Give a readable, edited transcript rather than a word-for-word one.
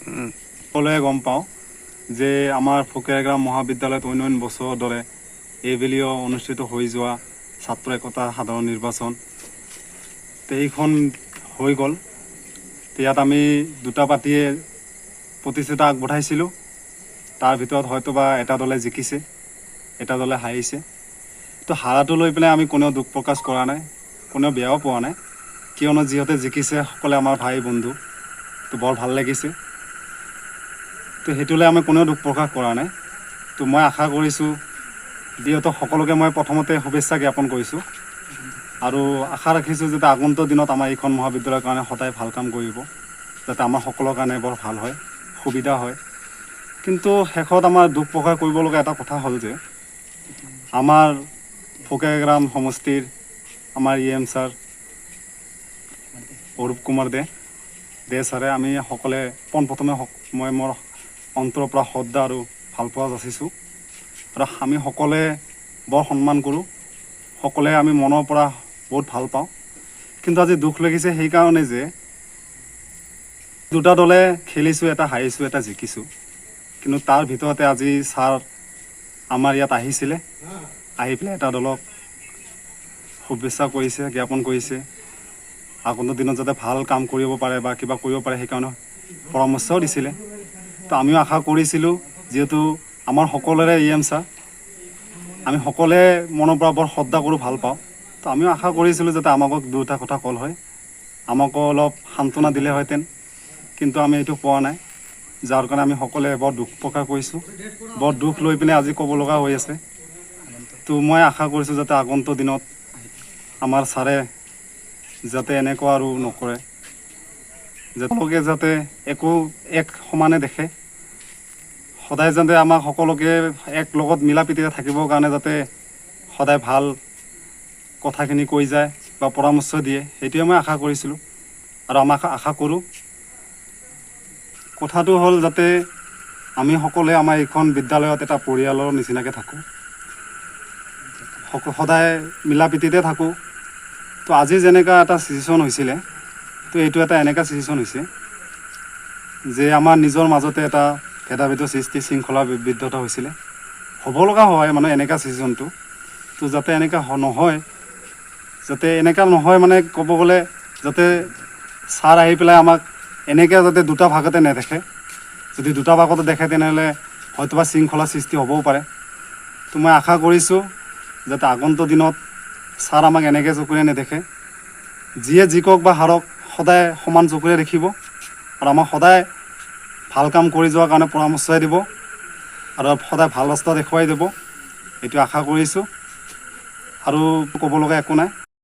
সকলোৱে গম পাওঁ যে আমাৰ ফকীৰাগ্ৰাম মহাবিদ্যালয়ত অন্যান্য বছৰৰ দৰে এইবেলিও অনুষ্ঠিত হৈ যোৱা ছাত্ৰ একতা সাধাৰণ নিৰ্বাচন এইখন হৈ গ'ল। ইয়াত আমি দুটা পাৰ্টিয়ে প্ৰতিযোগিতা আগবঢ়াইছিলোঁ। তাৰ ভিতৰত হয়তোবা এটা দলে জিকিছে, এটা দলে হাৰিছে। তো হাৰাটো লৈ পেলাই আমি কোনেও দুখ প্ৰকাশ কৰা নাই, কোনেও বেয়াও পোৱা নাই, কিয়নো যিহঁতে জিকিছে সকলে আমাৰ ভাই বন্ধু, তো বৰ ভাল লাগিছে। তো সেইটোলৈ আমি কোনেও দুখ প্ৰকাশ কৰা নাই। তো মই আশা কৰিছোঁ যিহেতু সকলোকে মই প্ৰথমতে শুভেচ্ছা জ্ঞাপন কৰিছোঁ আৰু আশা ৰাখিছোঁ যাতে আগন্তুক দিনত আমাৰ এইখন মহাবিদ্যালয়ৰ কাৰণে সদায় ভাল কাম কৰিব, যাতে আমাৰ সকলোৰ কাৰণে বৰ ভাল হয়, সুবিধা হয়। কিন্তু শেষত আমাৰ দুখ প্ৰকাশ কৰিবলগা এটা কথা হ'ল যে আমাৰ ফকীৰাগ্ৰাম সমষ্টিৰ আমাৰ EM ছাৰ অৰূপ কুমাৰ দে ছাৰে আমি সকলে পোনপ্ৰথমে মই মোৰ অন্তৰৰ পৰা শ্ৰদ্ধা আৰু ভালপোৱা যাচিছোঁ আৰু আমি সকলোৱে বৰ সন্মান কৰোঁ, সকলোৱে আমি মনৰ পৰা বহুত ভাল পাওঁ। কিন্তু আজি দুখ লাগিছে সেইকাৰণে যে দুটা দলে খেলিছোঁ, এটা হাৰিছোঁ, এটা জিকিছোঁ। কিন্তু তাৰ ভিতৰতে আজি ছাৰ আমাৰ ইয়াত আহিছিলে, আহি পেলাই এটা দলক শুভেচ্ছা কৰিছে, জ্ঞাপন কৰিছে, আগন্তুক দিনত যাতে ভাল কাম কৰিব পাৰে বা কিবা কৰিব পাৰে সেইকাৰণে পৰামৰ্শও দিছিলে। তো আমিও আশা কৰিছিলোঁ, যিহেতু আমাৰ সকলোৰে EM ছাৰ, আমি সকলোৱে মনৰ পৰা বৰ শ্ৰদ্ধা কৰোঁ, ভাল পাওঁ। তো আমিও আশা কৰিছিলোঁ যাতে আমাকো দুটা কথা ক'ল হয়, আমাকো অলপ সান্ত্বনা দিলেহেঁতেন, কিন্তু আমি এইটো পোৱা নাই, যাৰ কাৰণে আমি সকলোৱে বৰ দুখ প্ৰকাশ কৰিছোঁ, বৰ দুখ লৈ পিনে আজি ক'ব লগা হৈ আছে। তো মই আশা কৰিছোঁ যাতে আগন্তুক দিনত আমাৰ ছাৰে যাতে এনেকুৱা আৰু নকৰে, তেওঁলোকে যাতে এক সমানে দেখে, সদায় যাতে আমাক সকলোকে এক লগত মিলা প্ৰীতিৰে থাকিবৰ কাৰণে যাতে সদায় ভাল কথাখিনি কৈ যায় বা পৰামৰ্শ দিয়ে, সেইটোৱে মই আশা কৰিছিলোঁ আৰু আমাক আশা কৰোঁ। কথাটো হ'ল যাতে আমি সকলোৱে আমাৰ এইখন বিদ্যালয়ত এটা পৰিয়ালৰ নিচিনাকৈ থাকোঁ, সদায় মিলা প্ৰীতিতে থাকোঁ। তো আজি যেনেকুৱা এটা চিচুৱেশ্যন হৈছিলে, তো এইটো এটা এনেকুৱা চিচুৱেশ্যন হৈছে যে আমাৰ নিজৰ মাজতে এটা ভেদাভেদৰ সৃষ্টি, শৃংখলা বিবদ্ধতা হৈছিলে, হ'ব লগা হয় মানে এনেকুৱা চিচুৱেশ্যনটো। তো যাতে এনেকুৱা নহয়, যাতে এনেকুৱা নহয় মানে ক'ব গ'লে যাতে ছাৰ আহি পেলাই আমাক এনেকৈ যাতে দুটা ভাগতে নেদেখে, যদি দুটা ভাগতে দেখে তেনেহ'লে হয়তোবা শৃংখলা সৃষ্টি হ'বও পাৰে। তো মই আশা কৰিছোঁ যাতে আগন্তুক দিনত ছাৰ আমাক এনেকৈ চকুৰে নেদেখে, যিয়ে জিকক বা হাৰক সদায় সমান চকুৰে দেখিব আৰু আমাক সদায় ভাল কাম কৰি যোৱাৰ কাৰণে পৰামৰ্শই দিব আৰু সদায় ভাল ৰাস্তা দেখুৱাই দিব, এইটো আশা কৰিছোঁ আৰু ক'ব লগা একো নাই।